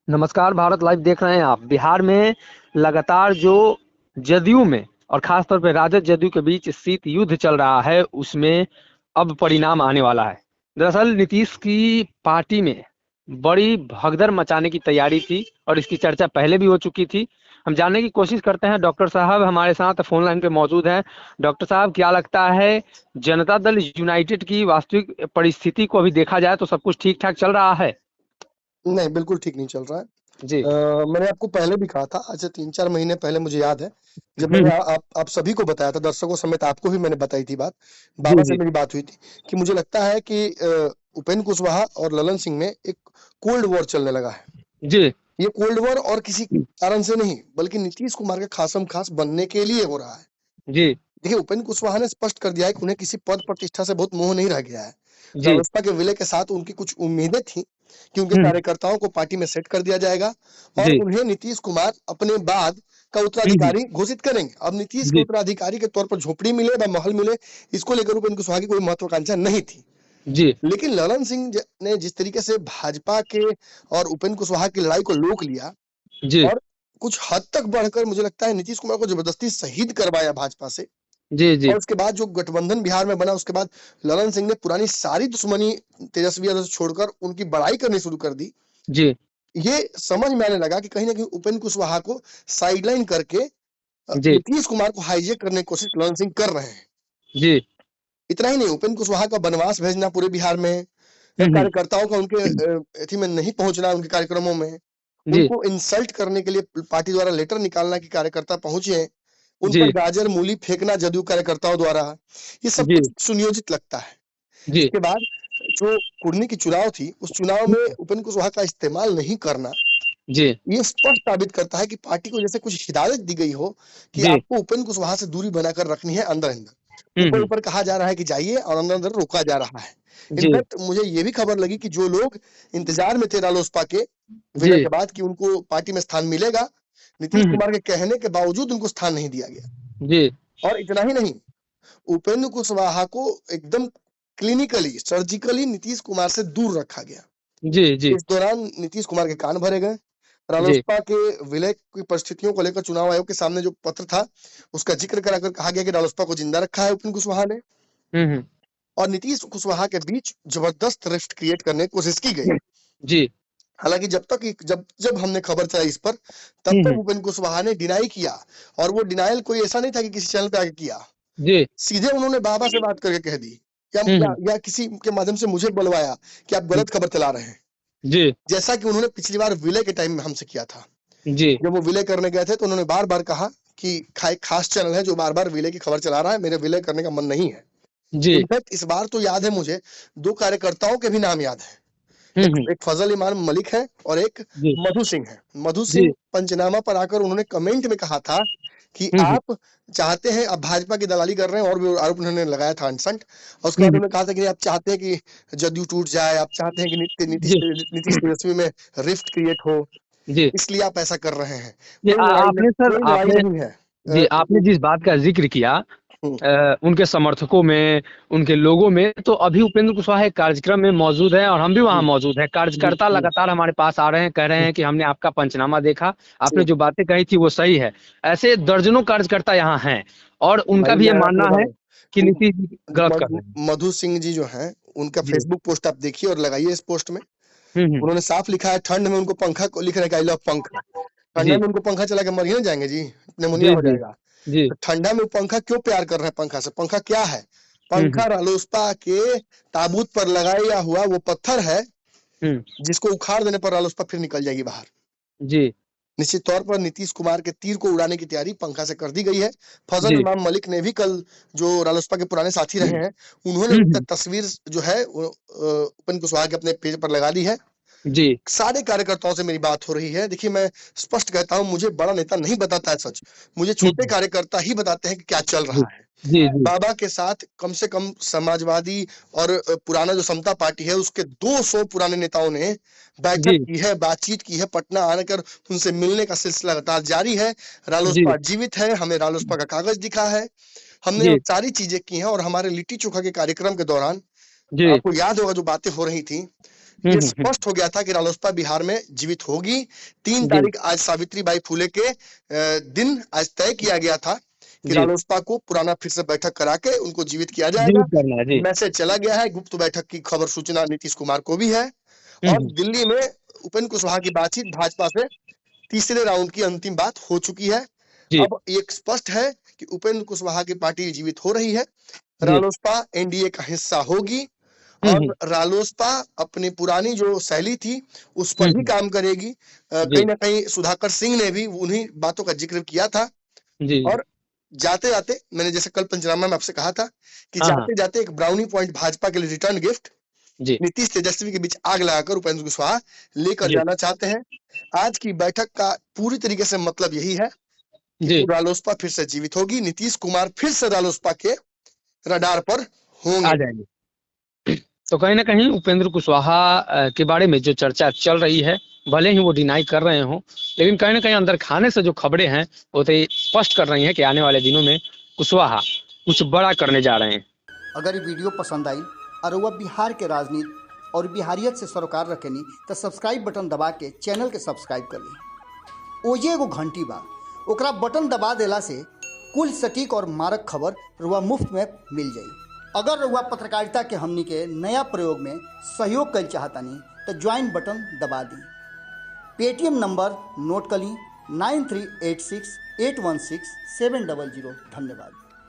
नमस्कार, भारत लाइव देख रहे हैं आप। बिहार में लगातार जो जदयू में और खास तौर पे राजद जदयू के बीच शीत युद्ध चल रहा है, उसमें अब परिणाम आने वाला है। दरअसल नीतीश की पार्टी में बड़ी भगदड़ मचाने की तैयारी थी और इसकी चर्चा पहले भी हो चुकी थी। हम जानने की कोशिश करते हैं। डॉक्टर साहब हमारे साथ फोन लाइन पे मौजूद हैं। डॉक्टर साहब, क्या लगता है, जनता दल यूनाइटेड की वास्तविक परिस्थिति को अभी देखा जाए तो सब कुछ ठीक ठाक चल रहा है? नहीं, बिल्कुल ठीक नहीं चल रहा है। जी। मैंने आपको पहले भी कहा था, आज से 3-4 महीने पहले मुझे याद है, जब हम्म, मैंने आप सभी को बताया था, दर्शकों समेत आपको भी मैंने बताई थी बात, जी बाबा से जी मेरी बात हुई थी कि मुझे लगता है कि उपेंद्र कुशवाहा और ललन सिंह में एक कोल्ड वॉर चलने लगा है। जी ये कोल्ड वॉर और किसी कारण से नहीं, बल्कि नीतीश कुमार के खासम-खास बनने के लिए हो रहा है। जी देखिए, उपेंद्र कुशवाहा ने स्पष्ट कर दिया है कि उन्हें किसी पद प्रतिष्ठा से बहुत मोह नहीं रह गया है। जी। रालोसपा के विलय के साथ उनकी कुछ उम्मीदें थी कि उनके हुँ, कार्यकर्ताओं को पार्टी में सेट कर दिया जाएगा और जी। उन्हें नीतीश कुमार अपने बाद का हुँ, हुँ। उत्तराधिकारी घोषित करेंगे। अब नीतीश के जी, उत्तराधिकारी के तौर पर झोपड़ी मिले व महल मिले, इसको लेकर उपेंद्र कुशवाहा की कोई महत्वाकांक्षा नहीं थी। जी, लेकिन ललन सिंह ने जिस तरीके से भाजपा के और उपेंद्र कुशवाहा की लड़ाई को रोक लिया जी, और कुछ हद तक बढ़कर मुझे लगता है नीतीश कुमार को जबरदस्ती शहीद करवाया भाजपा से। जी, जी, और उसके बाद जो गठबंधन बिहार में बना, उसके बाद ललन सिंह ने पुरानी सारी दुश्मनी तेजस्वी यादव से छोड़कर उनकी बड़ाई करनी शुरू कर दी। जी, ये समझ में आने लगा कि कहीं न कहीं उपेंद्र कुशवाहा को साइडलाइन करके जी, नीतीश कुमार को हाईजैक करने की कोशिश ललन सिंह कर रहे हैं। जी। इतना ही नहीं, उपेंद्र कुशवाहा का बनवास भेजना पूरे बिहार में, हुँ, हुँ। कार्यकर्ताओं का उनके एथी में नहीं पहुँचना उनके कार्यक्रमों में, जी, उनको इंसल्ट करने के लिए पार्टी द्वारा लेटर निकालना कि कार्यकर्ता पहुँचे, उन पर जी, गाजर, मूली फेंकना जदयू कार्यकर्ताओं द्वारा, ये सब जी, कुछ सुनियोजित लगता है। जी, इसके बाद जो कुढ़नी की चुनाव थी, उस चुनाव में उपेंद्र कुशवाहा का इस्तेमाल नहीं करना, जी, ये स्पष्ट साबित करता है कि पार्टी को जैसे कुछ हिदायत दी गई हो कि जी। आपको उपेंद्र कुशवाहा से दूरी बनाकर रखनी है अंदर-अंदर। हुँ, हुँ। ऊपर-ऊपर कहा जा रहा है कि जाइए और अंदर-अंदर रोका जा रहा है। जी, इनफैक्ट मुझे ये भी खबर लगी कि जो लोग इंतजार में थे रालोसपा के विलय जी। के बाद कि उनको पार्टी में स्थान मिलेगा, हुँ, नीतीश हुँ। कुमार के कहने के बावजूद उनको स्थान नहीं दिया गया। जी, और इतना ही नहीं, उपेंद्र कुशवाहा को एकदम क्लिनिकली, सर्जिकली नीतीश कुमार से दूर रखा गया। जी, जी, इस दौरान नीतीश कुमार के कान भरे गए। जी। रालोसपा के विलय की परिस्थितियों को लेकर चुनाव आयोग के सामने जो पत्र था, उसका ज़िक्र कराकर कहा गया कि रालोसपा को जिंदा रखा है उपेंद्र कुशवाहा ने हुँ, हुँ। और नीतीश कुशवाहा के बीच जबरदस्त रिफ्ट क्रिएट करने की कोशिश की गई। जी। हालाँकि जब जब हमने खबर चलाई इस पर, तब हुँ, तक हुँ। उपेंद्र कुशवाहा ने डिनाई किया और वो डिनायल कोई ऐसा नहीं था कि किसी चैनल पे आके किया। जी। सीधे उन्होंने बाबा से बात करके कह दी या हुँ, या हुँ। या किसी के माध्यम से मुझे बुलवाया कि आप हुँ। गलत खबर चला रहे हैं। जी, जैसा कि उन्होंने पिछली बार विलय के टाइम में हमसे किया था। जी, जब वो विलय करने गए थे तो उन्होंने बार-बार कहा कि एक खास चैनल है जो बार-बार विलय की खबर चला रहा है, मेरे विलय करने का मन नहीं है। जी। इनफैक्ट इस बार तो याद है मुझे 2 कार्यकर्ताओं के भी नाम याद हैं। हुँ, एक हुँ। एक फज़ल इमाम मलिक है और एक जी, मधु सिंह है। मधु जी। सिंह पंचनामा पर आकर उन्होंने कमेंट में कहा था कि हुँ, हुँ। आप चाहते हैं, आप भाजपा की दलाली कर रहे हैं और भी आरोप उन्होंने लगाया था अनसंट और उसके हुँ, बाद हुँ। उन्होंने कहा था कि आप चाहते हैं कि जदयू टूट जाए, आप चाहते हैं कि जी, नीतीश तेजस्वी में रिफ्ट क्रिएट हो, जी। इसलिए आप ऐसा कर रहे हैं। जी, आपने सर कोई लड़ाई आपने नहीं है। जी, आपने जिस बात का ज़िक्र किया हुँ, उनके समर्थकों में, उनके लोगों में, तो अभी उपेंद्र कुशवाहा एक कार्यक्रम में मौजूद हैं और हम भी वहाँ हुँ, मौजूद हैं। जी, कार्यकर्ता हुँ, लगातार हमारे पास आ रहे हैं, कह रहे हुँ, हैं कि हमने आपका पंचनामा देखा, आपने जी। जो बातें कही थी वो सही है। ऐसे दर्जनों कार्यकर्ता यहाँ हैं और उनका भाई भी ये मैं आपको मानना बता है रहा हूँ, कि उ नीतीश जी गलत कर रहे हैं। मधु सिंह जी जो हैं, उनका जी। फ़ेसबुक पोस्ट आप देखिए और लगाइए इस पोस्ट में। हुँ, हुँ। उन्होंने साफ लिखा है ठंड में उनको पंखा को लिख रहे हैं कि आई लव पंखा। ठंडा जी, में उनको पंखा चला के मर ही ना जाएँगे जी, निमोनिया जी, हो जी, जाएगा। जी। तो ठंडा में पंखा क्यों प्यार कर रहे हैं पंखा से? पंखा क्या है? हुँ, हुँ, पंखा रालोसपा के ताबूत पर लगाया हुआ वो पत्थर है, हुँ। जिसको उखाड़ देने पर रालोसपा फिर निकल जाएगी बाहर। जी, निश्चित तौर पर नीतीश कुमार के तीर को उड़ाने की तैयारी पंखा से कर दी गई है। फजल जी। इमाम मलिक ने भी कल जो रालोसपा के पुराने साथी रहे हैं, उन्होंने हुँ, भी हुँ। तस्वीर जो है वो उपेंद्र कुशवाहा के अपने पेज पर लगा दी है। जी। सारे कार्यकर्ताओं से मेरी बात हो रही है। देखिए मैं स्पष्ट कहता हूँ मुझे बड़ा नेता नहीं बताता है सच। मुझे हुँ, छोटे हुँ। कार्यकर्ता ही बताते हैं कि क्या चल जी। रहा है। जी, जी। बाबा के साथ कम से कम समाजवादी और पुराना जो समता पार्टी है उसके 200 पुराने नेताओं ने बैठक जी, की है, बातचीत की है, पटना आकर उनसे मिलने का सिलसिला लगातार जारी है। जी, रालोसपा जीवित है, हमें रालोसपा का कागज दिखा है। हमने वो जी, सारी चीजें की हैं और हमारे लिट्टी चोखा के कार्यक्रम के दौरान जी। आपको याद होगा जो बातें हो रही थी ये स्पष्ट हो गया था कि रालोसपा बिहार में जीवित होगी। 3 तारीख आज सावित्रीबाई फुले के दिन आज तय किया गया था कि रालोसपा को पुराना फिर से बैठक करा के उनको जीवित किया जाएगा। मैसेज चला गया है। गुप्त बैठक की खबर सूचना नीतीश कुमार को भी है। और दिल्ली में उपेंद्र कुशवाहा की बातचीत भाजपा से तीसरे राउंड की अंतिम बात हो चुकी है। अब एक स्पष्ट है कि उपेंद्र कुशवाहा की पार्टी जीवित हो रही है। रालोसपा एनडीए का हिस्सा होगी और रालोसपा अपनी पुरानी जो शैली थी उस पर भी काम करेगी। कहीं ना कहीं सुधाकर सिंह ने भी उन्हीं बातों का जिक्र किया था। और जाते जाते मैंने जैसे कल पंचनामा में आपसे कहा था कि जाते जाते एक ब्राउनी पॉइंट भाजपा के लिए रिटर्न गिफ्ट नीतीश तेजस्वी के बीच आग लगाकर उपेंद्र कुशवाहा लेकर जाना चाहते हैं। आज की बैठक का पूरी तरीके से मतलब यही है कि रालोसपा फिर से जीवित होगी। नीतीश कुमार फिर से रालोसपा के रडार पर होंगे। तो कहीं ना कहीं उपेंद्र कुशवाहा के बारे में जो चर्चा चल रही है, भले ही वो डिनाई कर रहे हो, लेकिन कहीं ना कहीं अंदर खाने से जो खबरें हैं वो तो स्पष्ट कर रही हैं कि आने वाले दिनों में कुशवाहा कुछ बड़ा करने जा रहे हैं। अगर ये वीडियो पसंद आई और वह बिहार के राजनीति और बिहारियत से सरोकार रखेनी तो सब्सक्राइब बटन दबा के चैनल के सब्सक्राइब कर ली। ओजे एगो घंटी बा, ओकरा बटन दबा देला से कुल सटीक और मारक खबर रुआ मुफ्त में मिल जाई। अगर रुआ पत्रकारिता के हमनी के नया प्रयोग में सहयोग कर चाहतानी तो ज्वाइन बटन दबा दी। पेटीएम नंबर नोट कर ली 9386816700। धन्यवाद।